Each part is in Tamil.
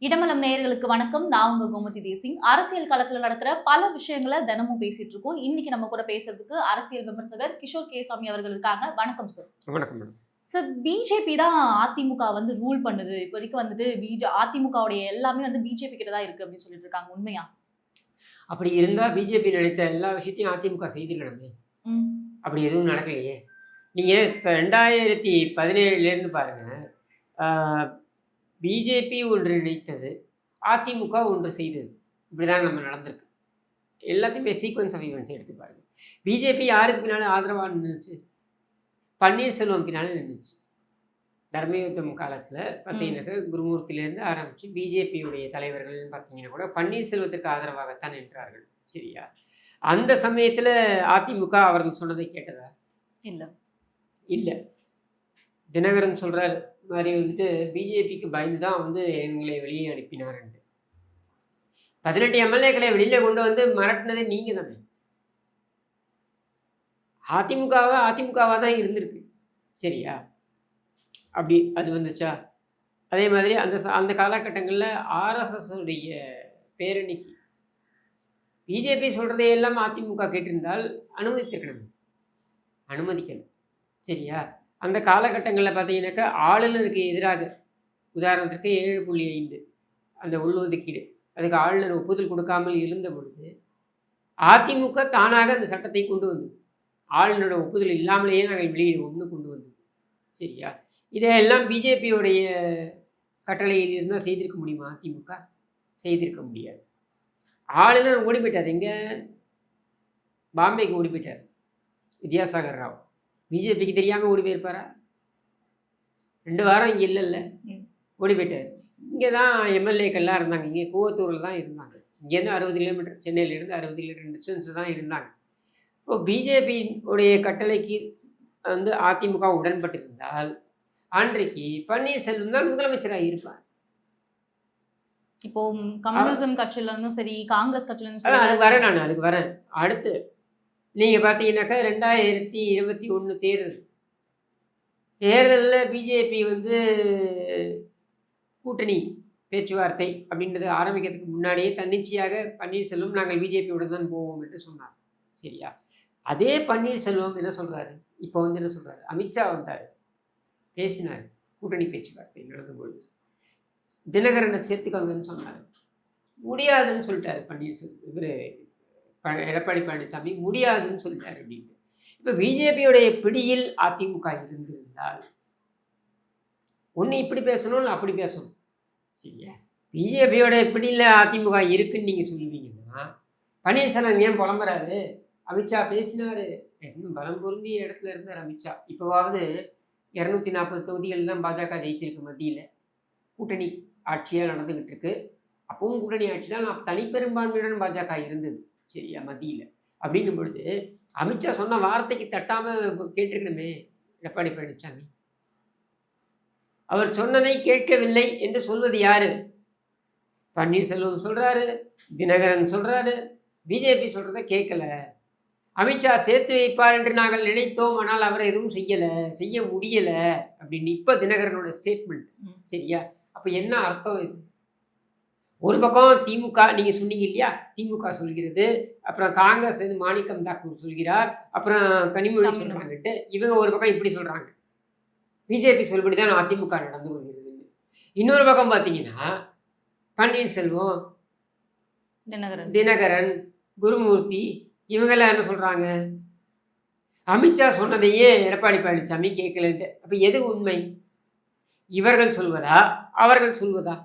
இடமலம் நேயர்களுக்கு வணக்கம். நான் உங்க கோமதி தேசிங். அரசியல் களத்துல நடக்கிற பல விஷயங்களை தினமும் பேசிட்டு இருக்கோம். இன்னைக்கு நம்ம கூட பேசுறதுக்கு அரசியல் விமர்சகர் கிஷோர் கேசாமி அவர்கள் இருக்காங்க. வணக்கம் சார். வணக்கம் மேடம். சார், பிஜேபி தான் அதிமுக ரூல் பண்ணுது. இப்போதைக்கு அதிமுகவுடைய எல்லாமே பிஜேபி கிட்ட தான் இருக்கு அப்படின்னு சொல்லிட்டு இருக்காங்க. உண்மையா? அப்படி இருந்தா பிஜேபி நினைத்த எல்லா விஷயத்தையும் அதிமுக செய்திருக்கணுமே. அப்படி எதுவும் நடக்கலையே. நீங்க இப்ப 2017 பாருங்க. பிஜேபி ஒன்று நினைத்தது, அதிமுக ஒன்று செய்தது. இப்படிதான் நம்ம நடந்திருக்கு. எல்லாத்தையுமே சீக்வன்ஸ் ஆஃப் ஈவெண்ட்ஸ் எடுத்து பாருங்க. பிஜேபி யாருக்கு பின்னாலும் ஆதரவாக நின்றுச்சு? பன்னீர்செல்வம் பின்னாலும் நின்றுச்சு. தர்மயுத்தம் காலத்தில் பார்த்தீங்கன்னாக்கா குருமூர்த்தியிலேருந்து ஆரம்பித்து பிஜேபியுடைய தலைவர்கள் பார்த்தீங்கன்னா கூட பன்னீர்செல்வத்திற்கு ஆதரவாகத்தான் நின்றார்கள். சரியா? அந்த சமயத்தில் அதிமுக அவர்கள் சொன்னதை கேட்டதா? இல்லை இல்லை. தினகரன் சொல்கிறார் மாதிரி பிஜேபிக்கு பயந்து தான் எங்களை வெளியே அனுப்பினார்ன்ட்டு. 18 எம்எல்ஏக்களை வெளியில் கொண்டு வந்து மிரட்டினது நீங்கள் தானே. அதிமுகவாக தான் இருந்திருக்கு. சரியா? அப்படி அது வந்துச்சா? அதே மாதிரி அந்த காலகட்டங்களில் ஆர்எஸ்எஸ் உடைய பேரணிக்கு பிஜேபி சொல்கிறதையெல்லாம் அதிமுக கேட்டிருந்தால் அனுமதித்திருக்கணும். அனுமதிக்கணும். சரியா? அந்த காலகட்டங்களில் பார்த்தீங்கன்னாக்கா ஆளுநருக்கு எதிராக உதாரணத்திற்கு 7.5 அந்த உள்ஒதுக்கீடு, அதுக்கு ஆளுநர் ஒப்புதல் கொடுக்காமல் இருந்த பொழுது அதிமுக தானாக அந்த சட்டத்தை கொண்டு வந்தது. ஆளுநரோட ஒப்புதல் இல்லாமலேயே நாங்கள் வெளியிடுவோம்னு கொண்டு வந்தது. சரியா? இதையெல்லாம் பிஜேபியோடைய கட்டளையில் இருந்தால் செய்திருக்க முடியுமா? அதிமுக செய்திருக்க முடியாது. ஆளுநர் ஓடி போயிட்டார். எங்கே? பாம்பேக்கு ஓடி போயிட்டார் வித்யாசாகர் ராவ். பிஜேபிக்கு தெரியாமல் ஓடி போயிருப்பாரா? 2 வாரம் இங்கே இல்லைல்ல, ஓடி போயிட்டார். இங்கே தான் எம்எல்ஏக்கள்லாம் இருந்தாங்க. இங்கே கூவத்தூரில் தான் இருந்தாங்க. இங்கேருந்து 60 கிலோமீட்டர், சென்னையிலேருந்து 60 கிலோமீட்டர் டிஸ்டன்ஸில் தான் இருந்தாங்க. இப்போ பிஜேபியுடைய கட்டளைக்கு அதிமுக உடன்பட்டிருந்தால் அன்றைக்கு பன்னீர்செல்வம் தான் முதலமைச்சராக இருப்பார். இப்போ கம்யூனிசம் கட்சியில இருந்தும் சரி, காங்கிரஸ் கட்சியில இருந்தும் சரி, அதுக்கு வரேன். அடுத்து நீங்கள் பார்த்தீங்கன்னாக்கா 2021 தேர்தலில் பிஜேபி கூட்டணி பேச்சுவார்த்தை அப்படின்றது ஆரம்பிக்கிறதுக்கு முன்னாடியே தன்னிச்சையாக பன்னீர்செல்வம் நாங்கள் பிஜேபியோட தான் போவோம் என்று சொன்னார். சரியா? அதே பன்னீர்செல்வம் என்ன சொல்கிறாரு? இப்போ என்ன சொல்கிறாரு? அமித்ஷா வந்தார், பேசினார், கூட்டணி பேச்சுவார்த்தை நடந்தபோது தினகரனை சேர்த்துக்கோங்கன்னு சொன்னார். முடியாதுன்னு சொல்லிட்டாரு பன்னீர்செல்வம். எடப்பாடி பழனிசாமி முடியாதுன்னு சொல்லிட்டாரு அப்படின்னு. இப்போ பிஜேபியோடைய பிடியில் அதிமுக இருந்திருந்தால் ஒன்று இப்படி பேசணும், இல்லை அப்படி பேசணும். சரியா? பிஜேபியோட பிடியில் அதிமுக இருக்குன்னு நீங்கள் சொல்லுவீங்கன்னா பன்னீர்செல்வம் ஏன் புலம்புறாரு? அமித்ஷா பேசினார், இன்னும் பலம் பொருந்திய இடத்துல இருந்தார் அமித்ஷா. இப்போவாவது 240 தொகுதிகள் தான் பாஜக ஜெயிச்சிருக்கு. மத்தியில் கூட்டணி ஆட்சியாக நடந்துக்கிட்டு இருக்கு. அப்பவும் கூட்டணி ஆட்சி தான், தனிப்பெரும்பான்மையுடன் பாஜக இருந்தது. சரியா? மத்தியில் அப்படிங்கும் பொழுது அமித்ஷா சொன்ன வார்த்தைக்கு தட்டாமல் கேட்டிருக்கணுமே எடப்பாடி பழனிசாமி. அவர் சொன்னதை கேட்கவில்லை என்று சொல்வது யாரு? பன்னீர்செல்வம் சொல்கிறாரு, தினகரன் சொல்கிறாரு, பிஜேபி சொல்கிறத கேட்கல. அமித்ஷா சேர்த்து வைப்பார் என்று நாங்கள் நினைத்தோம், ஆனால் அவர் எதுவும் செய்ய முடியலை அப்படின்னு இப்போ தினகரனோட ஸ்டேட்மெண்ட். சரியா? அப்போ என்ன அர்த்தம் இது? ஒரு பக்கம் திமுக, நீங்கள் சொன்னீங்க இல்லையா, திமுக சொல்கிறது, அப்புறம் காங்கிரஸ் மாணிக்கம் தாக்கூர் சொல்கிறார், அப்புறம் கனிமொழி சொல்கிறாங்கட்டு, இவங்க ஒரு பக்கம் இப்படி சொல்கிறாங்க. பிஜேபி சொல்படி தான் அதிமுக நடந்து கொள்கிறது. இன்னொரு பக்கம் பார்த்தீங்கன்னா பன்னீர்செல்வம், தினகரன், குருமூர்த்தி இவங்கெல்லாம் என்ன சொல்கிறாங்க? அமித்ஷா சொன்னதையே எடப்பாடி பழனிசாமி கேட்கலன்ட்டு. அப்போ எது உண்மை? இவர்கள் சொல்வதா, அவர்கள் சொல்வதா?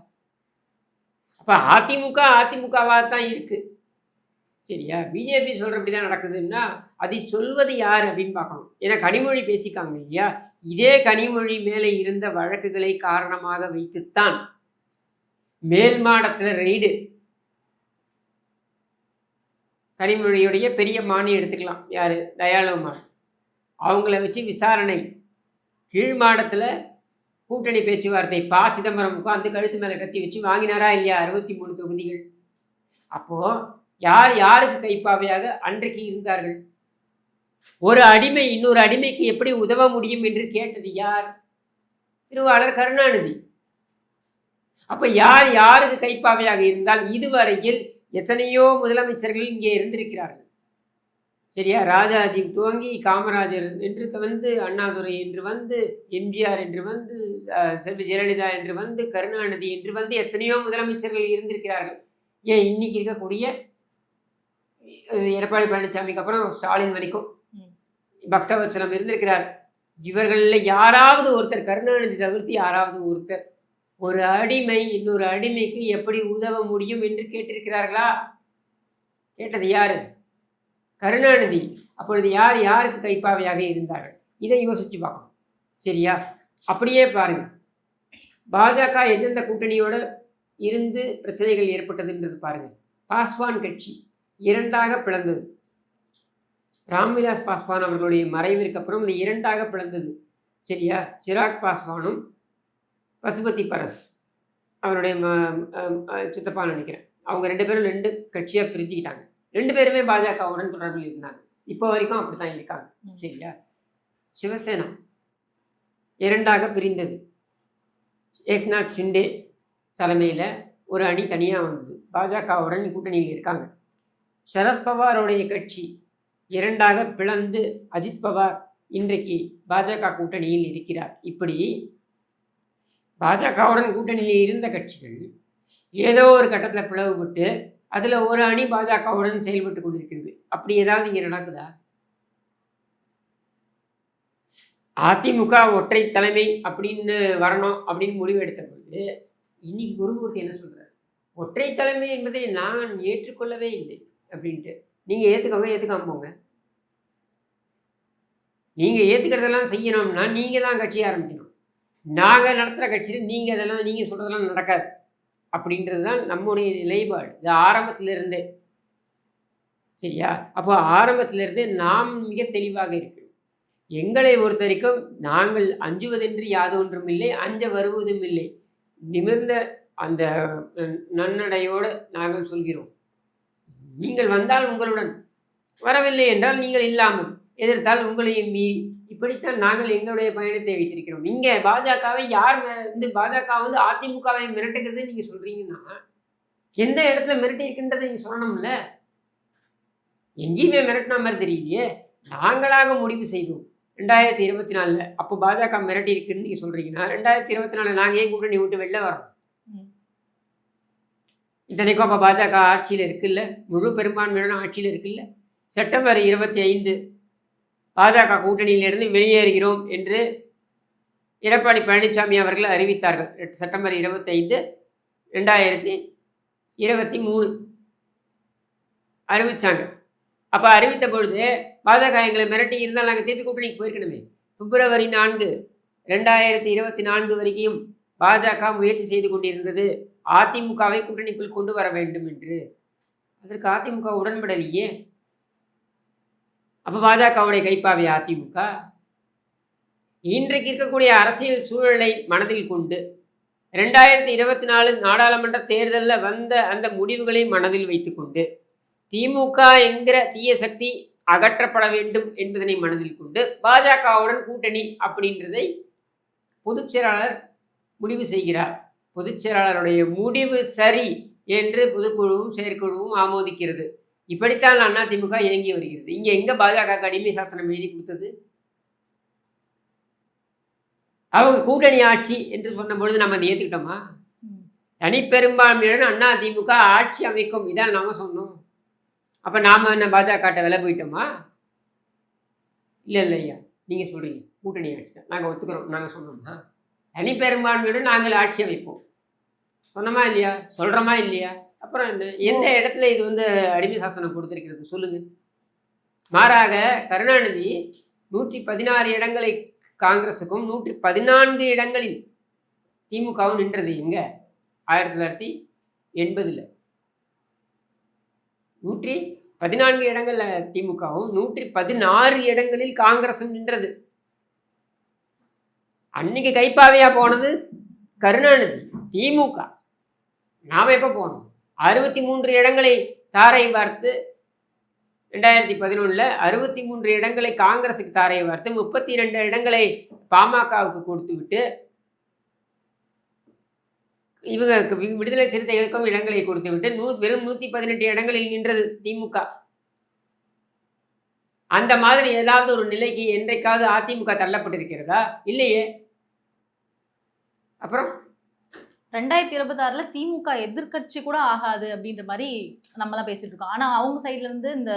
அப்போ அதிமுகவாக தான் இருக்குது. சரியா? பிஜேபி சொல்கிறபடி தான் நடக்குதுன்னா அதை சொல்வது யார் அப்படின்னு பார்க்கணும். ஏன்னா கனிமொழி பேசிக்காங்க இல்லையா, இதே கனிமொழி மேலே இருந்த வழக்குகளை காரணமாக வைத்துத்தான் மேல் மாடத்தில் ரெய்டு. கனிமொழியுடைய பெரிய மானியம் எடுத்துக்கலாம், யார்? தயாளவமான். அவங்கள வச்சு விசாரணை. கீழ் மாடத்தில் கூட்டணி பேச்சுவார்த்தை சிதம்பரம் உட்காந்து கழுத்து மேலே கத்தி வச்சு வாங்கினாரா இல்லையா 63 தொகுதிகள். அப்போது யாருக்கு கைப்பாவையாக அன்றைக்கு இருந்தார்கள்? ஒரு அடிமை இன்னொரு அடிமைக்கு எப்படி உதவ முடியும் என்று கேட்டது யார்? திருவாளர் கருணாநிதி. அப்போ யார் யாருக்கு கைப்பாவையாக இருந்தால் இதுவரையில் எத்தனையோ முதலமைச்சர்கள் இங்கே இருந்திருக்கிறார்கள். சரியா? ராஜாஜி துவங்கி காமராஜர் என்று வந்து, அண்ணாதுரை என்று வந்து, எம்ஜிஆர் என்று வந்து, செல்வி ஜெயலலிதா என்று வந்து, கருணாநிதி என்று வந்து எத்தனையோ முதலமைச்சர்கள் இருந்திருக்கிறார்கள். ஏன் இன்னைக்கு இருக்கக்கூடிய எடப்பாடி பழனிசாமிக்கு அப்புறம் ஸ்டாலின் வரைக்கும் பக்தவச்சலம் இருந்திருக்கிறார். இவர்களில் யாராவது ஒருத்தர், கருணாநிதி தவிர்த்து யாராவது ஒருத்தர், ஒரு அடிமை இன்னொரு அடிமைக்கு எப்படி உதவ முடியும் என்று கேட்டிருக்கிறார்களா? கேட்டது யாரு? கருணாநிதி. அப்பொழுது யார் யாருக்கு கைப்பாவையாக இருந்தார்கள்? இதை யோசிச்சு பார்க்கணும். சரியா? அப்படியே பாருங்க, பாஜக எந்தெந்த கூட்டணியோட இருந்து பிரச்சனைகள் ஏற்பட்டதுன்றது பாருங்க. பாஸ்வான் கட்சி இரண்டாக பிளந்தது. ராம்விலாஸ் பாஸ்வான் அவர்களுடைய மறைவிற்கு அப்புறம் இது இரண்டாக பிளந்தது. சரியா? சிராக் பாஸ்வானும் பசுபதி பரஸ் அவருடைய சித்தப்பான்னு நினைக்கிறேன், அவங்க 2 பேரும் 2 கட்சியாக பிரிஞ்சுக்கிட்டாங்க. 2 பேருமே பாஜகவுடன் தொடர்பில் இருந்தாங்க. இப்போ வரைக்கும் அப்படி தான் இருக்காங்க. சரியா? சிவசேனா இரண்டாக பிரிந்தது. ஏக்நாத் ஷிண்டே தலைமையில் ஒரு அணி தனியாக வந்தது, பாஜகவுடன் கூட்டணியில் இருக்காங்க. சரத்பவாருடைய கட்சி இரண்டாக பிளந்து அஜித் பவார் இன்றைக்கு பாஜக கூட்டணியில் இருக்கிறார். இப்படி பாஜகவுடன் கூட்டணியில் இருந்த கட்சிகள் ஏதோ ஒரு கட்டத்தில் பிளவுபட்டு அதில் ஒரு அணி பாஜகவுடன் செயல்பட்டு கொண்டிருக்கிறது. அப்படி ஏதாவது இங்கே நடக்குதா? அதிமுக ஒற்றை தலைமை அப்படின்னு வரணும் அப்படின்னு முடிவு எடுத்த பொழுது இன்னைக்கு குருமூர்த்தி என்ன சொல்றாரு? ஒற்றை தலைமை என்பதை நான் ஏற்றுக்கொள்ளவே இல்லை அப்படின்ட்டு. நீங்கள் ஏற்றுக்காம போங்க. நீங்கள் ஏற்றுக்கிறதெல்லாம் செய்யணும்னா நீங்கள் தான் கட்சி ஆரம்பிக்கணும். நாங்கள் நடத்துகிற கட்சியில் நீங்கள் அதெல்லாம் நீங்கள் சொல்கிறதெல்லாம் நடக்காது அப்படின்றது தான் நம்முடைய நிலைப்பாடு. இது ஆரம்பத்திலிருந்தே. சரியா? அப்போ ஆரம்பத்திலிருந்தே நாம் மிக தெளிவாக இருக்கிறோம். எங்களை பொறுத்த வரைக்கும் நாங்கள் அஞ்சுவதென்று யாதொன்றும் இல்லை, அஞ்ச வருவதும் இல்லை. நிமிர்ந்த அந்த நன்னடையோடு நாங்கள் சொல்கிறோம். நீங்கள் வந்தால் உங்களுடன், வரவில்லை என்றால் நீங்கள் இல்லாமல், எதிர்த்தால் உங்களையும் மீறி, இப்படித்தான் நாங்கள் எங்களுடைய பயணத்தை வைத்திருக்கிறோம். நீங்கள் பாஜகவை யார் வந்து பாஜக வந்து அதிமுகவை மிரட்டுகிறது நீங்கள் சொல்கிறீங்கன்னா எந்த இடத்துல மிரட்டி இருக்கின்றதை நீங்கள் சொல்லணும்ல. எங்கேயுமே மிரட்டின மாதிரி தெரியலையே. நாங்களாக முடிவு செய்தோம் 2024. அப்போ பாஜக மிரட்டி இருக்குன்னு நீங்கள் சொல்கிறீங்கன்னா 2024 நாங்கள் ஏன் கூட்டணி விட்டு வெளில வரோம்? இத்தனைக்கும் அப்போ பாஜக ஆட்சியில் இருக்குல்ல, முழு பெரும்பான்மையான ஆட்சியில் இருக்குல்ல. செப்டம்பர் 25 பாஜக கூட்டணியிலிருந்து வெளியேறுகிறோம் என்று எடப்பாடி பழனிசாமி அவர்கள் அறிவித்தார்கள். செப்டம்பர் 25, 2023 அறிவித்தாங்க. அப்போ அறிவித்த பொழுது பாஜக எங்களை மிரட்டி இருந்தால் நாங்கள் திருப்பி கூட்டணிக்கு போயிருக்கணுமே. பிப்ரவரி 4, 2024 வரைக்கும் பாஜக முயற்சி செய்து கொண்டிருந்தது அதிமுகவை கூட்டணிக்குள் கொண்டு வர வேண்டும் என்று. அதற்கு அதிமுக உடன்படலையே. அப்போ பாஜகவுடைய கைப்பாவை அதிமுக. இன்றைக்கு இருக்கக்கூடிய அரசியல் சூழலை மனதில் கொண்டு 2024 நாடாளுமன்ற தேர்தலில் வந்த அந்த முடிவுகளை மனதில் வைத்துக்கொண்டு திமுக என்கிற தீய சக்தி அகற்றப்பட வேண்டும் என்பதனை மனதில் கொண்டு பாஜகவுடன் கூட்டணி அப்படின்றதை பொதுச் செயலாளர் முடிவு செய்கிறார். பொதுச் செயலாளருடைய முடிவு சரி என்று பொதுக்குழுவும் செயற்குழுவும் ஆமோதிக்கிறது. இப்படித்தான் அதிமுக இயங்கி வருகிறது. இங்கே எங்கே பாஜக அடிமை சாசனம் எழுதி கொடுத்தது? அவங்க கூட்டணி ஆட்சி என்று சொன்ன பொழுது நம்ம அதை ஏற்றுக்கிட்டோமா? தனிப்பெரும்பான்மையுடன் அதிமுக ஆட்சி அமைக்கும், இதான் நாம சொன்னோம். அப்போ நாம் என்ன பாஜகட்ட விலை போயிட்டோமா? இல்லை ஐயா, நீங்கள் சொல்கிறீங்க கூட்டணி ஆட்சி தான், நாங்கள் ஒத்துக்கிறோம், நாங்கள் சொன்னோம்னா தனிப்பெரும்பான்மையுடன் நாங்கள் ஆட்சி அமைப்போம் சொன்னோமா இல்லையா? சொல்கிறோமா இல்லையா? அப்புறம் என்ன, எந்த இடத்துல இது வந்து அடிமை சாசனம் கொடுத்துருக்கிறது சொல்லுங்கள். மாறாக கருணாநிதி 116 இடங்களை காங்கிரஸுக்கும் 114 இடங்களில் திமுகவும் நின்றது. எங்கே? 1980. 114 இடங்களில் திமுகவும் 116 இடங்களில் காங்கிரஸும் நின்றது. அன்னைக்கு கைப்பாவையா போனது கருணாநிதி, திமுக. நாம் எப்போ போனோம்? 63 இடங்களை தாரை வார்த்து 2011 63 இடங்களை காங்கிரஸுக்கு தாரை வார்த்து 32 இடங்களை பாமகவுக்கு கொடுத்து விட்டு இவங்க விடுதலை சிறுத்தைகளுக்கும் இடங்களை கொடுத்து விட்டு வெறும் 118 இடங்களில் நின்றது திமுக. அந்த மாதிரி ஏதாவது ஒரு நிலைக்கு என்றைக்காவது அதிமுக தள்ளப்பட்டிருக்கிறதா? இல்லையே. அப்புறம் 2026ல திமுக எதிர்க்கட்சி கூட ஆகாது அப்படின்ற மாதிரி நம்மலாம் பேசிட்டு இருக்கோம். ஆனா அவங்க சைட்ல இருந்து இந்த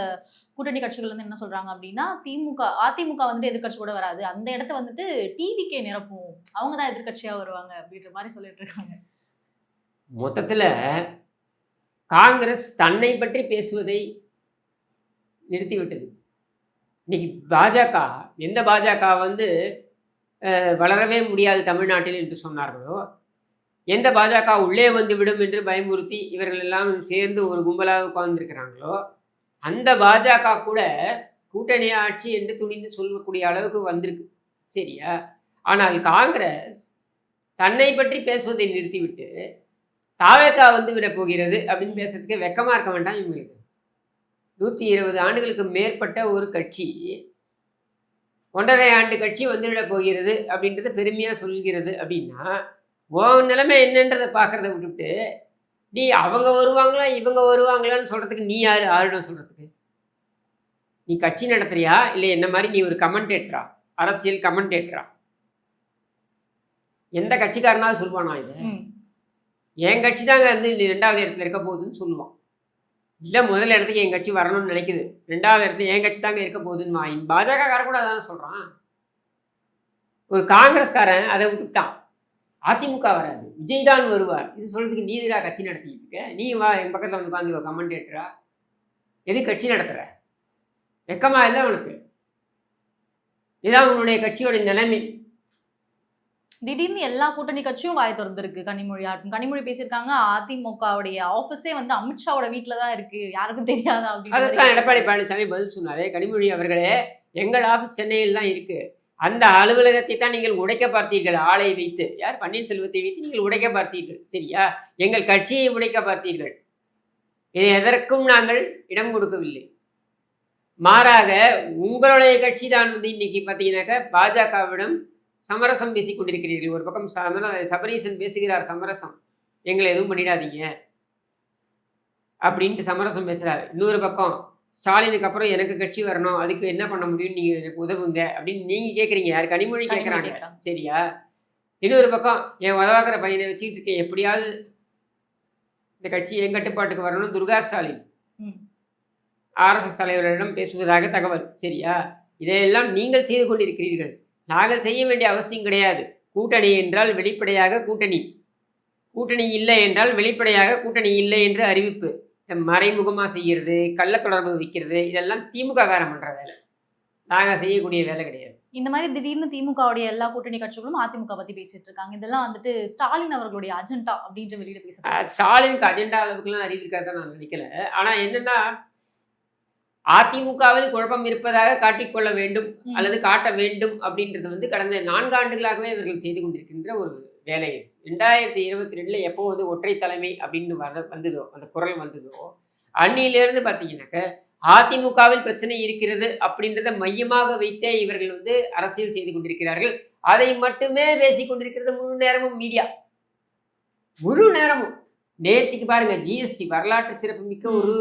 கூட்டணி கட்சிகள் வந்து என்ன சொல்றாங்க அப்படின்னா, அதிமுக வந்துட்டு எதிர்க்கட்சி கூட வராது. அந்த இடத்த வந்துட்டு டிவிகே நிரப்பும். அவங்க தான் எதிர்க்கட்சியா வருவாங்க அப்படின்ற மாதிரி சொல்லிட்டு இருக்காங்க. மொத்தத்துல காங்கிரஸ் தன்னை பற்றி பேசுவதை நிறுத்திவிட்டது. இன்னைக்கு பாஜக, எந்த பாஜக வந்து வளரவே முடியாது தமிழ்நாட்டில் என்று சொன்னார்களோ, எந்த பாஜக உள்ளே வந்து விடும் என்று பயமுறுத்தி இவர்கள் எல்லாம் சேர்ந்து ஒரு கும்பலாக உட்கார்ந்துருக்கிறாங்களோ, அந்த பாஜக கூட கூட்டணி ஆட்சி என்று துணிந்து சொல்லக்கூடிய அளவுக்கு வந்திருக்கு. சரியா? ஆனால் காங்கிரஸ் தன்னை பற்றி பேசுவதை நிறுத்திவிட்டு தாவேகா வந்து விட போகிறது அப்படின்னு பேசுறதுக்கு வெக்கமா இருக்க வேண்டாம் இவங்களுக்கு. 120 ஆண்டுகளுக்கு மேற்பட்ட ஒரு கட்சி 1.5 ஆண்டு கட்சி வந்துவிட போகிறது அப்படின்றத பெருமையாக சொல்கிறது. அப்படின்னா உன் நிலைமை என்னன்றதை பார்க்குறத விட்டுவிட்டு நீ அவங்க வருவாங்களா இவங்க வருவாங்களான்னு சொல்கிறதுக்கு நீ யார்? ஆருடம் சொல்கிறதுக்கு? நீ கட்சி நடத்துறியா இல்லை என்ன மாதிரி நீ ஒரு கமெண்டேட்டரா? அரசியல் கமெண்டேட்டரா? எந்த கட்சிக்காரனாவது சொல்லுவானா இது? என் கட்சி தாங்க வந்து 2வது இடத்துல இருக்க போகுதுன்னு சொல்லுவான். இல்லை முதல் இடத்துக்கு என் கட்சி வரணும்னு நினைக்குது, 2வது இடத்துல என் கட்சி தாங்க இருக்க போகுதுன்னு பாஜகக்காரன் கூட அதான் சொல்கிறான். ஒரு காங்கிரஸ்காரன் அதை விட்டுட்டான். அதிமுக வராது, விஜய் தான் வருவார். இது சொல்கிறதுக்கு நீ எதிராக கட்சி நடத்திட்டு இருக்க? நீ வா என் பக்கத்தில் வந்து உட்காந்து கமெண்டேட்டரா? எது கட்சி நடத்துகிற? வெக்கமா இல்லை உனக்கு? இதான் உன்னுடைய கட்சியோட நிலைமை. திடீர்னு எல்லா கூட்டணி கட்சியும் வாய் திறந்திருக்கு. கனிமொழி பேசியிருக்காங்க, அதிமுகவுடைய ஆபீஸே வந்து அமித்ஷாவோட வீட்டில தான் இருக்கு, யாருக்கும் தெரியாதா அப்படின்னு. அதைத்தான் எடப்பாடி பழனிசாமி பதில் சொன்னாரு. கனிமொழி அவர்களே, எங்கள் ஆபீஸ் சென்னையில் தான் இருக்கு, அந்த அலுவலகத்தை தான் நீங்கள் உடைக்க பார்த்தீர்கள். ஆளை வைத்து, யார்? பன்னீர்செல்வத்தை வைத்து நீங்கள் உடைக்க பார்த்தீர்கள். சரியா? எங்கள் கட்சியை உடைக்க பார்த்தீர்கள். இதை எதற்கும் நாங்கள் இடம் கொடுக்கவில்லை. மாறாக உங்களுடைய கட்சி தான் வந்து இன்னைக்கு பார்த்தீங்கன்னாக்க பாஜகவிடம் சமரசம் பேசிக் கொண்டிருக்கிறீர்கள். ஒரு பக்கம் சபரீசன் பேசுகிறார் சமரசம், எங்களை எதுவும் பண்ணிடாதீங்க அப்படின்ட்டு சமரசம் பேசுகிறார். இன்னொரு பக்கம் ஸ்டாலினுக்கு அப்புறம் எனக்கு கட்சி வரணும், அதுக்கு என்ன பண்ண முடியும், நீங்கள் எனக்கு உதவுங்க அப்படின்னு நீங்கள் கேட்குறீங்க. யார்? கனிமொழி கேட்குறாங்க. சரியா? இன்னொரு பக்கம் என் உதவாக்கிற பையனை வச்சுக்கிட்டு இருக்கேன், எப்படியாவது இந்த கட்சி என் கட்டுப்பாட்டுக்கு வரணும் துர்கா ஸ்டாலின் RSS தலைவர்களிடம் பேசுவதாக தகவல். சரியா? இதையெல்லாம் நீங்கள் செய்து கொண்டிருக்கிறீர்கள். நாங்கள் செய்ய வேண்டிய அவசியம் கிடையாது. கூட்டணி என்றால் வெளிப்படையாக கூட்டணி, கூட்டணி இல்லை என்றால் வெளிப்படையாக கூட்டணி இல்லை என்று அறிவிப்பு. இந்த மறைமுகமாக செய்கிறது, கள்ள தொடர்பு வைக்கிறது, இதெல்லாம் திமுக காரம் பண்ணுற வேலை, நாங்கள் செய்யக்கூடிய வேலை கிடையாது. இந்த மாதிரி திடீர்னு திமுகவுடைய எல்லா கூட்டணி கட்சிகளும் அதிமுக பத்தி பேசிட்டு இருக்காங்க. இதெல்லாம் வந்துட்டு ஸ்டாலின் அவர்களுடைய அஜெண்டா அப்படின்ற வெளியில பேசுறாங்க. ஸ்டாலினுக்கு அஜெண்டா அளவுக்குலாம் அறிவிக்காதான் நான் நினைக்கல. ஆனால் என்னன்னா, அதிமுகவில் குழப்பம் இருப்பதாக காட்டிக்கொள்ள வேண்டும் அல்லது காட்ட வேண்டும் அப்படின்றது வந்து கடந்த 4 ஆண்டுகளாகவே இவர்கள் செய்து கொண்டிருக்கின்ற ஒரு வேலை. 2022 எப்போ வந்து ஒற்றை தலைமை அப்படின்னு வந்ததோ, அந்த குரல் வந்ததோ, அன்னியிலிருந்து பார்த்தீங்கன்னாக்க அதிமுகவில் பிரச்சனை இருக்கிறது அப்படின்றத மையமாக வைத்தே இவர்கள் வந்து அரசியல் செய்து கொண்டிருக்கிறார்கள். அதை மட்டுமே பேசிக் கொண்டிருக்கிறது முழு நேரமும் மீடியா, முழு நேரமும். நேற்றுக்கு பாருங்க, ஜிஎஸ்டி வரலாற்று சிறப்புமிக்க ஒரு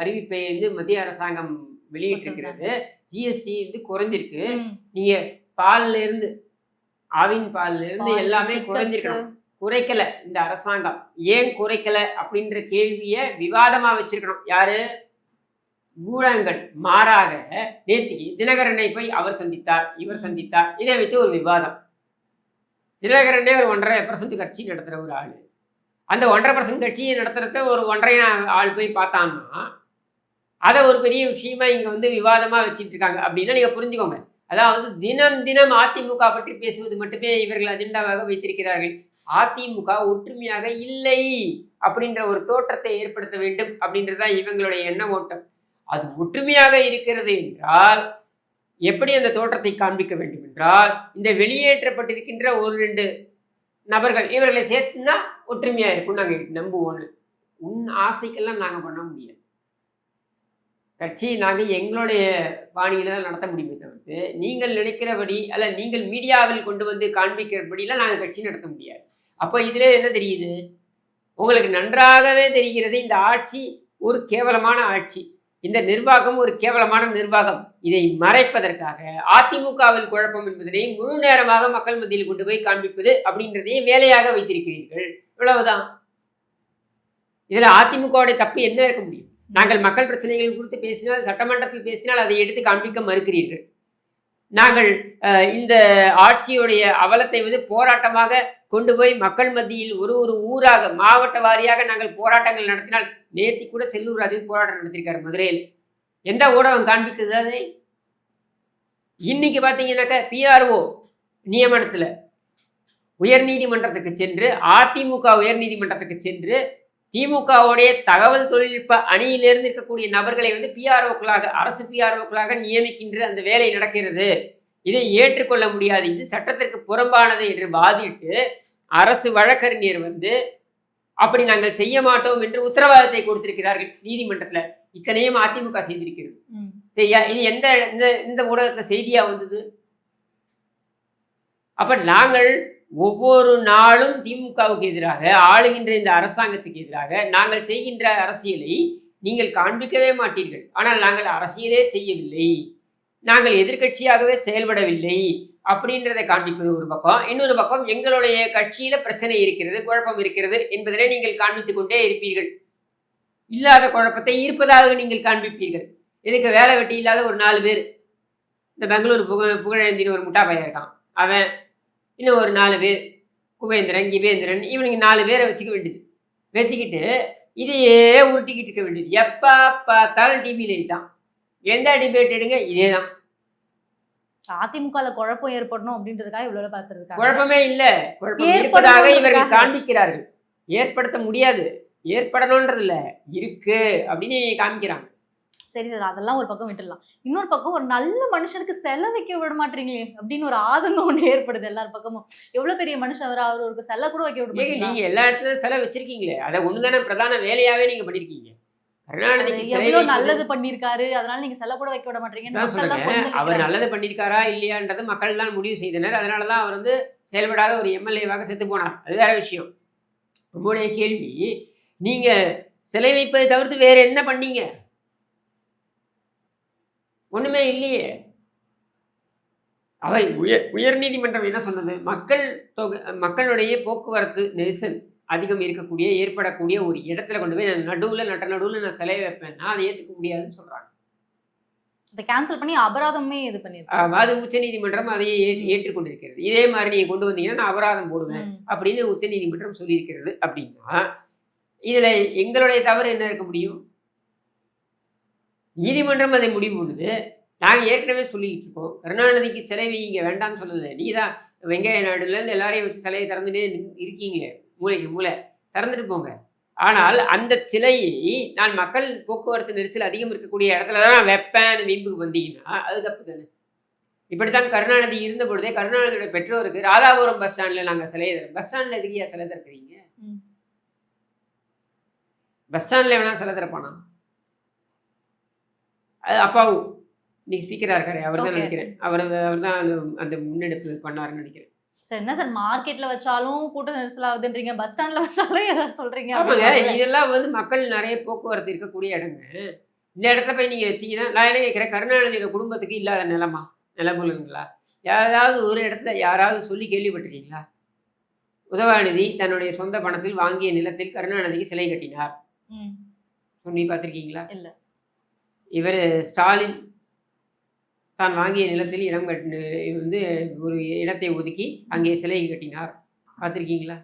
அறிவிப்பை வந்து மத்திய அரசாங்கம் வெளியிட்டிருக்கிறது. ஜிஎஸ்டி வந்து குறைஞ்சிருக்கு. நீங்க பால்ல இருந்து, ஆவின் பால்ல இருந்து எல்லாமே குறைஞ்சிருக்கணும். குறைக்கல இந்த அரசாங்கம். ஏன் குறைக்கல அப்படின்ற கேள்வியை விவாதமா வச்சிருக்கணும். யாரு? ஊடகங்கள். மாறாக நேற்றுக்கு தினகரனை போய் அவர் சந்தித்தார், இவர் சந்தித்தார், இதை வைத்து ஒரு விவாதம். தினகரனே ஒரு 1.5% கட்சி நடத்துகிற ஒரு ஆள், அந்த 1.5% கட்சியை நடத்துறத ஒரு 1.5 ஆள் போய் பார்த்தான்னா அதை ஒரு பெரிய விஷயமா இங்கே வந்து விவாதமாக வச்சுட்டு இருக்காங்க அப்படின்னா நீங்கள் புரிஞ்சுக்கோங்க. அதாவது தினம் தினம் அதிமுக பற்றி பேசுவது மட்டுமே இவர்கள் அஜெண்டாவாக வைத்திருக்கிறார்கள். அதிமுக ஒற்றுமையாக இல்லை அப்படின்ற ஒரு தோற்றத்தை ஏற்படுத்த வேண்டும் அப்படின்றதுதான் இவங்களுடைய எண்ண ஓட்டம். அது ஒற்றுமையாக இருக்கிறது என்றால் எப்படி அந்த தோற்றத்தை காண்பிக்க வேண்டும் என்றால், இந்த வெளியேற்றப்பட்டிருக்கின்ற 1-2 நபர்கள் இவர்களை சேர்த்துனா ஒற்றுமையாக இருக்கும் நாங்கள் நம்புவோன்னு. உன் ஆசைக்கெல்லாம் நாங்கள் பண்ண முடியாது. கட்சி நாங்கள் எங்களுடைய பாணியில் தான் நடத்த முடியுமே தவிர்த்து நீங்கள் நினைக்கிறபடி அல்ல நீங்கள் மீடியாவில் கொண்டு வந்து காண்பிக்கிறபடிலாம் நாங்கள் கட்சி நடத்த முடியாது. அப்போ இதில் என்ன தெரியுது? உங்களுக்கு நன்றாகவே தெரிகிறது இந்த ஆட்சி ஒரு கேவலமான ஆட்சி, இந்த நிர்வாகம் ஒரு கேவலமான நிர்வாகம். இதை மறைப்பதற்காக அதிமுகவில் குழப்பம் என்பதனை முழு நேரமாக மக்கள் மத்தியில் கொண்டு போய் காண்பிப்பது அப்படின்றதையும் வேலையாக வைத்திருக்கிறீர்கள். இவ்வளவுதான். இதுல அதிமுகவுடைய தப்பு என்ன இருக்க முடியும்? நாங்கள் மக்கள் பிரச்சனைகள் குறித்து பேசினால், சட்டமன்றத்தில் பேசினால் அதை எடுத்து காண்பிக்க மறுக்கிறீர்கள். நாங்கள் இந்த ஆட்சியுடைய அவலத்தை போராட்டமாக கொண்டு போய் மக்கள் மத்தியில் ஒரு ஒரு ஊராக மாவட்ட வாரியாக நாங்கள் போராட்டங்கள் நடத்தினால், நேத்தி கூட செல்லூர் ராஜு போராட்டம் நடத்திருக்காரு மதுரையில். எந்த ஊடகம் காண்பித்தது அதை? இன்னைக்கு பார்த்தீங்கன்னாக்க பிஆர்ஓ நியமனத்தில் உயர்நீதிமன்றத்துக்கு சென்று, அதிமுக உயர்நீதிமன்றத்துக்கு சென்று திமுகவுடைய தகவல் தொழில்நுட்ப அணியிலிருந்து இருக்கக்கூடிய நபர்களை பிஆர்ஓக்களாக, அரசு பிஆர்ஓக்களாக நியமிக்கின்ற அந்த வேலை நடக்கிறது. இதை ஏற்றுக்கொள்ள முடியாது, இது சட்டத்திற்கு புறம்பானது என்று வாதிட்டு அரசு வழக்கறிஞர் அப்படி நாங்கள் செய்ய மாட்டோம் என்று உத்தரவாதத்தை கொடுத்திருக்கிறார்கள் நீதிமன்றத்துல. இத்தனையும் அதிமுக செய்திருக்கிறது. சரியா? இது இந்த ஊடகத்துல செய்தியா வந்தது? அப்ப நாங்கள் ஒவ்வொரு நாளும் திமுகவுக்கு எதிராக, ஆளுகின்ற இந்த அரசாங்கத்துக்கு எதிராக நாங்கள் செய்கின்ற அரசியலை நீங்கள் காண்பிக்கவே மாட்டீர்கள். ஆனால் நாங்கள் அரசியலே செய்யவில்லை, நாங்கள் எதிர்க்கட்சியாகவே செயல்படவில்லை அப்படின்றதை காண்பிப்பது ஒரு பக்கம். இன்னொரு பக்கம் எங்களுடைய கட்சியில பிரச்சனை இருக்கிறது, குழப்பம் இருக்கிறது என்பதனை நீங்கள் காண்பித்துக் கொண்டே இருப்பீர்கள். இல்லாத குழப்பத்தை இருப்பதாக நீங்கள் காண்பிப்பீர்கள். இதுக்கு வேலை வெட்டி இல்லாத ஒரு 4 பேர், இந்த பெங்களூர் புகழேந்தின்னு ஒரு முட்டா பையன் இருக்கான், அவன், இன்னும் ஒரு 4 பேர், குபேந்திரன், கிபேந்திரன், இவனுக்கு 4 பேரை வச்சுக்க வேண்டியது. வச்சுக்கிட்டு இதையே உருட்டிக்கிட்டு இருக்க வேண்டியது. எப்போ பார்த்தாலும் டிவியில் இதுதான். எந்த டிபேட் எடுங்க இதே தான். அதிமுகல குழப்பம் ஏற்படணும் அப்படின்றதுக்காக இவ்வளவு பார்த்துருக்காங்க. குழப்பமே இல்லை, குழப்பம் இருப்பதாக இவர்கள் காண்பிக்கிறார்கள். ஏற்படுத்த முடியாது, ஏற்படணும்ன்றது இல்லை, இருக்கு அப்படின்னு காமிக்கிறாங்க. சரி சார், அதெல்லாம் ஒரு பக்கம் விட்டுடலாம். இன்னொரு பக்கம் ஒரு நல்ல மனுஷனுக்கு செல வைக்க விட மாட்டீங்களே அப்படின்னு ஒரு ஆதங்கம் ஒன்று ஏற்படுது எல்லார் பக்கமும். எவ்வளவு பெரிய மனுஷன் அவருக்கு செல கூட வைக்க விட மாட்டீங்க. நீங்க எல்லா இடத்துலயும் செலவு வச்சிருக்கீங்களே, அதை ஒண்ணுதானே பிரதான வேலையாவே நீங்க பண்ணிருக்கீங்க. கருணாநிதிக்கு எவ்வளவு நல்லது பண்ணிருக்காரு, அதனால நீங்க செல கூட வைக்க விட மாட்டீங்க. அவர் நல்லது பண்ணிருக்காரா இல்லையான்றது மக்கள் தான் முடிவு செய்தனர். அதனாலதான் அவர் செயல்படாத ஒரு எம்எல்ஏவாக செத்து போனார். அது வேற விஷயம். உங்களுடைய கேள்வி, நீங்க சிலை வைப்பதை தவிர்த்து வேற என்ன பண்ணீங்க? ஒண்ணுமே இல்லையே. அவை உயர்நீதிமன்றம் என்ன சொன்னது? மக்களுடைய போக்குவரத்து நெரிசல் அதிகம் இருக்கக்கூடிய, ஏற்படக்கூடிய ஒரு இடத்துல கொண்டு போய் நடுவில் நான் சிலை வைப்பேன்னா அதை ஏற்றுக்க முடியாதுன்னு சொல்றாங்க. அதை கேன்சல் பண்ணி அபராதமே இது பண்ணிருக்காங்க. அது உச்சநீதிமன்றம் அதையே ஏற்றுக்கொண்டிருக்கிறது. இதே மாதிரி நீங்க கொண்டு வந்தீங்கன்னா நான் அபராதம் போடுவேன் அப்படின்னு உச்சநீதிமன்றம் சொல்லியிருக்கிறது. அப்படின்னா இதுல எங்களுடைய தவறு என்ன இருக்க முடியும்? நீதிமன்றம் அதை முடிவு பண்ணுது. நாங்கள் ஏற்கனவே சொல்லிக்கிட்டு இருக்கோம், கருணாநிதிக்கு சிலை வைங்க வேண்டாம்னு சொல்லலை. நீ தான் வெங்கைய நாடுலேருந்து எல்லாரையும் வச்சு சிலையை திறந்துட்டே இருக்கீங்களே, மூளைக்கு மூளை திறந்துட்டு போங்க. ஆனால் அந்த சிலையை நான் மக்கள் போக்குவரத்து நெரிசல் அதிகம் இருக்கக்கூடிய இடத்துல தான் நான் வைப்பேன்னு வீம்புக்கு வந்தீங்கன்னா அது தப்பு தானே. இப்படித்தான் கருணாநிதி இருந்த பொழுதே கருணாநிதியோட பெற்றோருக்கு ராதாபுரம் பஸ் ஸ்டாண்டில் நாங்கள் சிலையை தரோம். பஸ் ஸ்டாண்டில் எதுக்கியா சிலை திறக்கிறீங்க? பஸ் ஸ்டாண்டில் வேணா சிலை திறப்பானா? அது அப்பாவும் இன்னைக்கு ஸ்பீக்கராக இருக்காரு, அவர் தான் நினைக்கிறேன். அவர் தான் அந்த முன்னெடுப்பு பண்ணாருன்னு நினைக்கிறேன். சார் என்ன சார், மார்க்கெட்ல வச்சாலும் கூட்ட நெரிசல் ஆகுதுன்றீங்க, பஸ் ஸ்டாண்ட்ல வச்சாலும் ஏதாவது சொல்றீங்க? ஆமாங்க, இதெல்லாம் மக்கள் நிறைய போக்குவரத்து இருக்கக்கூடிய இடங்க. இந்த இடத்துல போய் நீங்க வச்சீங்கன்னா, நான் என்ன கேட்குறேன், கருணாநிதியோட குடும்பத்துக்கு இல்லாத நிலமுலங்களா? யாராவது ஒரு இடத்துல யாராவது சொல்லி கேள்விப்பட்டிருக்கீங்களா? உதயநிதி தன்னுடைய சொந்த பணத்தில் வாங்கிய நிலத்தில் கருணாநிதிக்கு சிலை கட்டினார் சொல்லி பார்த்துருக்கீங்களா? இல்லை. இவர் ஸ்டாலின் தான் வாங்கிய நிலத்தில் இடம் ஒரு இடத்தை ஒதுக்கி அங்கே சிலை கட்டினார், பார்த்துருக்கீங்களா?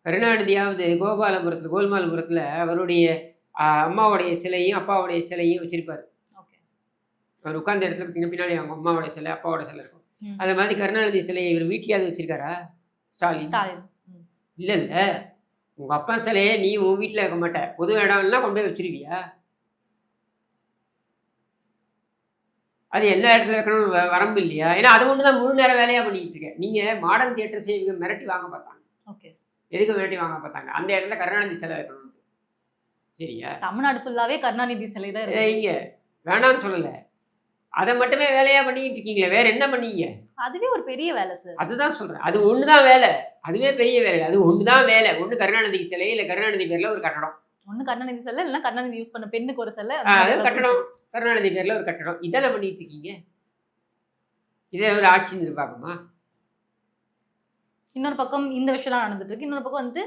கருணாநிதியாவது கோல்மாலபுரத்தில் அவருடைய அம்மாவுடைய சிலையும் அப்பாவுடைய சிலையும் வச்சிருப்பார். அவர் உட்கார்ந்த இடத்துல பார்த்தீங்கன்னா பின்னாடி அவங்க அம்மாவோட சிலை அப்பாவோட சிலை இருக்கும். அது மாதிரி கருணாநிதி சிலையை இவர் வீட்லையாவது வச்சிருக்காரா ஸ்டாலின்? இல்லை இல்லை, உங்கள் அப்பா சிலையை நீ உன் வீட்டில் இருக்க மாட்ட, பொது இடம்லாம் கொண்டு போய் வச்சிருவியா? அது எல்லா இடத்துல வைக்கணும்னு வரம்பு இல்லையா? ஏன்னா அது ஒன்று தான் முழு நேரம் வேலையாக பண்ணிக்கிட்டு இருக்கேன். நீங்கள் மாடர்ன் தியேட்டர் சேவிங்க மிரட்டி வாங்க பார்த்தாங்க. ஓகே, எதுக்கு மிரட்டி வாங்க பார்த்தாங்க? அந்த இடத்துல கருணாநிதி சிலை வைக்கணும். சரியா? தமிழ்நாடு ஃபுல்லாவே கருணாநிதி சிலை தான் இங்கே வேணான்னு சொல்லலை. அதை மட்டுமே வேலையா பண்ணிட்டு இருக்கீங்களே, வேற என்ன பண்ணீங்க? அதுவே ஒரு பெரிய வேலை சார். அதுதான் சொல்றேன். அது ஒண்ணுதான் வேலை. அதுவே பெரிய வேலை. அது ஒண்ணுதான் வேலை. ஒண்ணு கருணாநிதிக்கு சிலை, இல்ல கருணாநிதி பேர்ல ஒரு கட்டடம். ஒண்ணு கருணாநிதி செல்ல, இல்லைன்னா கருணாநிதி யூஸ் பண்ண பெண்ணுக்கு ஒரு செல்ல, அது கட்டடம். கருணாநிதி பேர்ல ஒரு கட்டடம். இதெல்லாம் பண்ணிட்டு இருக்கீங்க. இதே ஒரு ஆட்சி நிர்வாகமா? இன்னொரு பக்கம் இந்த விஷயம்லாம் நடந்துட்டு இருக்கு. இன்னொரு பக்கம் வந்துட்டு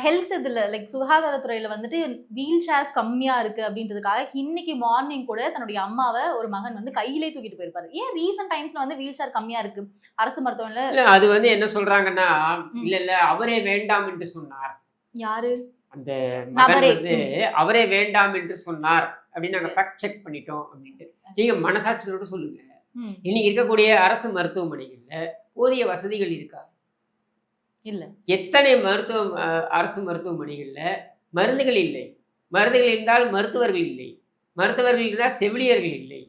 ஹெல்த் இதில் லைக் சுகாதாரத்துறையில் வந்துட்டு வீல் சேர்ஸ் கம்மியாக இருக்குது அப்படின்றதுக்காக இன்னைக்கு மார்னிங் கூட தன்னுடைய அம்மாவை ஒரு மகன் வந்து கையிலே தூக்கிட்டு போயிருப்பாரு. ஏன் ரீசெண்ட் டைம்ஸில் வந்து வீல் சேர் கம்மியாக இருக்குது அரசு மருத்துவமனையில்? இல்ல அது வந்து என்ன சொல்றாங்கன்னா, இல்ல அவரே வேண்டாம் என்று சொன்னார். யாரு? அந்த மகன் வந்து அவரே வேண்டாம் என்று சொன்னார் அப்படின்னு நாங்கள் ஃபேக்ட் செக் பண்ணிட்டோம் அப்படின்ட்டு. நீங்க மனசாட்சியோட சொல்லுங்க. இன்னைக்கு இருக்கக்கூடிய அரசு மருத்துவமனைகள்ல போதிய வசதிகள் இருக்கா? இல்ல. எத்தனை அரசு மருத்துவமனைகள்ல மருந்துகள் இல்லை. மருந்துகள் இருந்தால் மருத்துவர்கள் இல்லை. மருத்துவர்கள் இருந்தால் செவிலியர்கள் இல்லை.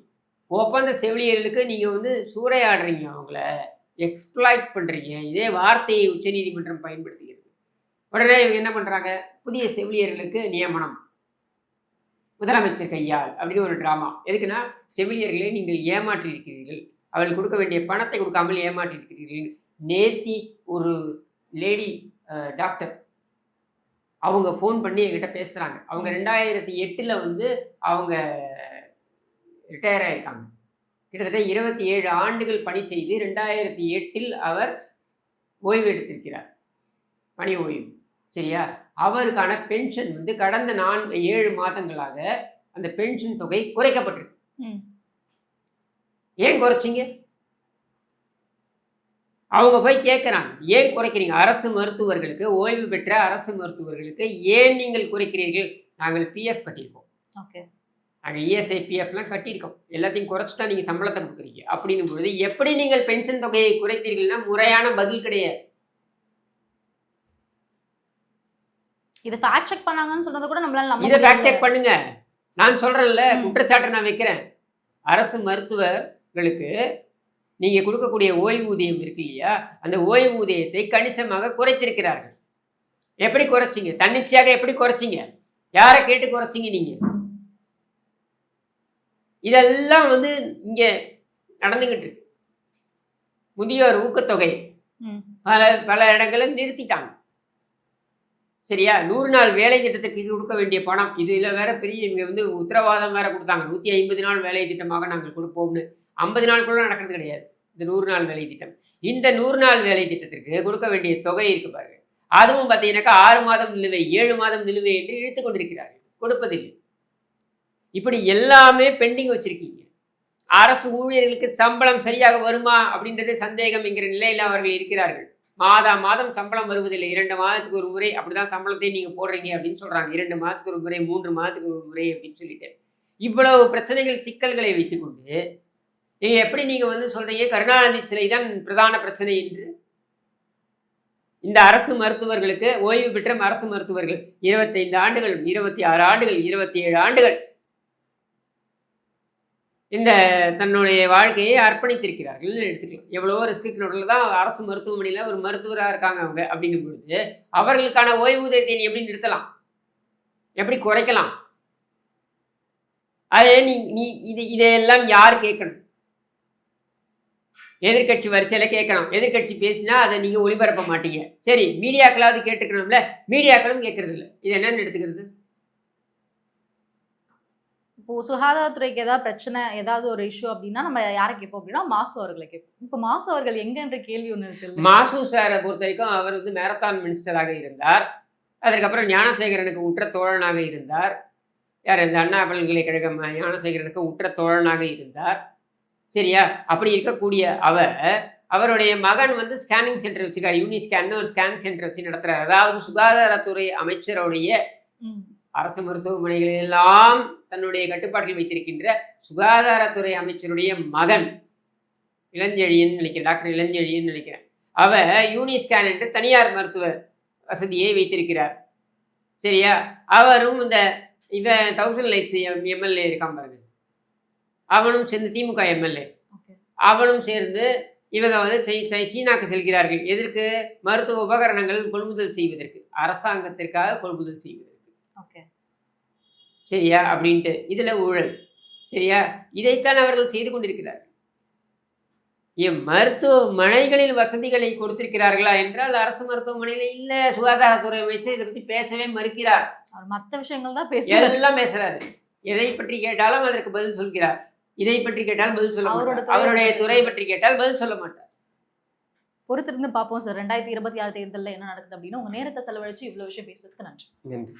ஒப்பந்த செவிலியர்களுக்கு நீங்க வந்து சூறையாடுறீங்க, அவங்கள எக்ஸ்ப்ளாய்ட் பண்றீங்க. இதே வார்த்தையை உச்சநீதிமன்றம் பயன்படுத்துகிறது. உடனே இவங்க என்ன பண்றாங்க? புதிய செவிலியர்களுக்கு நியமனம் முதலமைச்சர் கையால் அப்படின்னு ஒரு டிராமா. எதுக்குன்னா, செவிலியர்களை நீங்கள் ஏமாற்றி இருக்கிறீர்கள், அவர்கள் கொடுக்க வேண்டிய பணத்தை கொடுக்காமல் ஏமாற்றி இருக்கிறீர்கள். நேத்தி ஒரு லேடி டாக்டர் அவங்க ஃபோன் பண்ணி என்கிட்ட பேசுகிறாங்க. அவங்க 2008 வந்து அவங்க ரிட்டையர் ஆகியிருக்காங்க. கிட்டத்தட்ட 27 ஆண்டுகள் பணி செய்து 2008 அவர் ஓய்வு எடுத்திருக்கிறார், பணி ஓய்வு. சரியா? அவருக்கான பென்ஷன் வந்து கடந்த 7 மாதங்களாக அந்த பென்ஷன் தொகை குறைக்கப்பட்டிருக்கு. ஏன் குறைச்சிங்க? அவங்க போய் கேட்குறாங்க, ஏன் குறைக்கிறீங்க? அரசு மருத்துவர்களுக்கு, ஓய்வு பெற்ற அரசு மருத்துவர்களுக்கு ஏன் நீங்கள் குறைக்கிறீர்கள்? நாங்கள் பிஎஃப் கட்டியிருக்கோம், ஓகே, நாங்கள் இஎஸ்ஐ பிஎஃப்லாம் கட்டியிருக்கோம், எல்லாத்தையும் குறைச்சி தான் நீங்கள் சம்பளத்தை கொடுக்குறீங்க. அப்படின்னும் பொழுது எப்படி நீங்கள் பென்ஷன் தொகையை குறைத்தீர்கள்னா முறையான பதில் கிடையாது. இதை ஃபேக்ட் செக் பண்ணாங்கன்னு சொன்னது கூட நம்மளால நம்ப. இதை ஃபேக்ட் செக் பண்ணுங்க. நான் சொல்றேன்ல, குற்றச்சாட்டை நான் வைக்கிறேன். அரசு மருத்துவர்களுக்கு நீங்க கொடுக்கக்கூடிய ஓய்வூதியம் இருக்கு இல்லையா, அந்த ஓய்வூதியத்தை கணிசமாக குறைத்திருக்கிறார்கள். எப்படி குறைச்சிங்க? தன்னிச்சையாக எப்படி குறைச்சிங்க? யாரை கேட்டு குறைச்சிங்க நீங்க? இதெல்லாம் வந்து இங்க நடந்துகிட்டு இருக்கு. முதியோர் ஊக்கத்தொகை பல இடங்களில் நிறுத்திட்டாங்க. சரியா? 100 நாள் வேலை திட்டத்துக்கு கொடுக்க வேண்டிய பணம், இதுல வேற பெரிய இவங்க வந்து உத்தரவாதம் வேற கொடுத்தாங்க. 150 நாள் வேலை திட்டமாக நாங்கள் கொடுப்போம்னு. 50 நாளுக்குள்ள நடக்கிறது கிடையாது இந்த 100 நாள் வேலை திட்டம். இந்த 100 நாள் வேலை திட்டத்திற்கு கொடுக்க வேண்டிய தொகை இருக்கு பாருங்க, அதுவும் பார்த்தீங்கன்னாக்கா 6 மாதம் நிலுவை, 7 மாதம் நிலுவை என்று இழுத்து கொண்டிருக்கிறார்கள், கொடுப்பதில்லை. இப்படி எல்லாமே பெண்டிங் வச்சிருக்கீங்க. அரசு ஊழியர்களுக்கு சம்பளம் சரியாக வருமா அப்படின்றது சந்தேகம் என்கிற நிலையில் அவர்கள் இருக்கிறார்கள். மாதம் சம்பளம் வருவதில்லை, 2 மாதத்துக்கு ஒரு முறை அப்படிதான் சம்பளத்தை நீங்க போடுறீங்க அப்படின்னு சொல்றாங்க. 2 மாதத்துக்கு ஒரு முறை, 3 மாதத்துக்கு ஒரு முறை அப்படின்னு சொல்லிட்டு இவ்வளவு பிரச்சனைகள், சிக்கல்களை வைத்துக்கொண்டு நீங்க எப்படி நீங்க வந்து சொல்றீங்க கருணாநிதி சிலை தான் பிரதான பிரச்சனை என்று? இந்த அரசு மருத்துவர்களுக்கு, ஓய்வு பெற்ற அரசு மருத்துவர்கள் 25 ஆண்டுகள், 26 ஆண்டுகள், 27 ஆண்டுகள் இந்த தன்னுடைய வாழ்க்கையை அர்ப்பணித்திருக்கிறார்கள் எடுத்துக்கலாம். எவ்வளவோ ரிஸ்க்கு நடுவில் தான் அரசு மருத்துவமனையில் ஒரு மருத்துவராக இருக்காங்க அவங்க. அப்படிங்கும் பொழுது அவர்களுக்கான ஓய்வூதியத்தை எப்படி நிறுத்தலாம், எப்படி குறைக்கலாம்? அதே நீ இதையெல்லாம் யார் கேட்கணும்? எதிர்கட்சி வரிசையில் கேட்கணும். எதிர்கட்சி பேசினா அதை நீங்கள் ஒளிபரப்ப மாட்டீங்க. சரி, மீடியாக்களாவது கேட்டுக்கணும்ல, மீடியாக்களும் கேட்கறது இல்லை. இது என்னன்னு எடுத்துக்கிறது? இப்போ சுகாதாரத்துறைக்கு ஏதாவது பிரச்சனை, ஏதாவது ஒரு இஷ்யூ அப்படின்னா நம்ம யாரை கேட்போம் அப்படின்னா மாசு அவர்களை கேட்போம். இப்போ மாசு அவர்கள் எங்கன்ற கேள்வி ஒன்று இருக்கு. மாசு சாரை பொறுத்த வரைக்கும் அவர் வந்து மேரத்தான் மினிஸ்டராக இருந்தார். அதற்கப்புறம் ஞானசேகரனுக்கு உற்ற தோழனாக இருந்தார். யார்? இந்த அண்ணா பல்கலைக்கழகம் ஞானசேகரனுக்கு உற்ற தோழனாக இருந்தார். சரியா? அப்படி இருக்கக்கூடிய அவருடைய மகன் வந்து ஸ்கேனிங் சென்டர் வச்சுருக்காரு. யூனிஸ்கேன்னு ஒரு ஸ்கேன் சென்டர் வச்சு நடத்துறாரு. அதாவது சுகாதாரத்துறை அமைச்சருடைய அரசு மருத்துவமனைகள் எல்லாம் தன்னுடைய கட்டுப்பாட்டில் வைத்திருக்கின்ற சுகாதாரத்துறை அமைச்சருடைய மகன் இளஞ்செழியன் நினைக்கிறேன், டாக்டர் இளஞ்செழியன் நினைக்கிறேன். அவர் யூனிஸ்கேன் என்று தனியார் மருத்துவ வசதியை வைத்திருக்கிறார். சரியா? அவரும் இந்த இவன் 1000 லைட்ஸ் எம்எல்ஏ இருக்கான் பாருங்க, அவனும் சேர்ந்து திமுக எம்எல்ஏ, அவனும் சேர்ந்து இவங்க வந்து சீனாக்கு செல்கிறார்கள். எதற்கு? மருத்துவ உபகரணங்கள் கொள்முதல் செய்வதற்கு, அரசாங்கத்திற்காக கொள்முதல் செய்வதற்கு. சரியா? அப்படின்ட்டு இதில் ஊழல். சரியா? இதைத்தான் அவர்கள் செய்து கொண்டிருக்கிறார். மருத்துவமனைகளில் வசதிகளை கொடுத்திருக்கிறார்களா என்றால் அரசு மருத்துவமனையில இல்ல. சுகாதாரத்துறை அமைச்சர் இதை பத்தி பேசவே மறுக்கிறார். அவர் மத்த விஷயங்கள் தான் பேசுறாரு. எல்லாம் பேசுறாரு. எதை பற்றி கேட்டாலும் அதற்கு பதில் சொல்கிறார். இதை பற்றி கேட்டால் பதில் சொல்ல அவரோட மாட்டார். துறையை அவருடைய பற்றி துறை பற்றி கேட்டால் பதில் சொல்ல மாட்டார். பொறுத்திருந்து பார்ப்போம் சார். 2026 தேர்தலில் என்ன நடக்குது அப்படின்னு உங்க நேரத்தை செலவழிச்சு இவ்வளவு விஷயம் பேசுறதுக்கு நன்றி. நன்றி.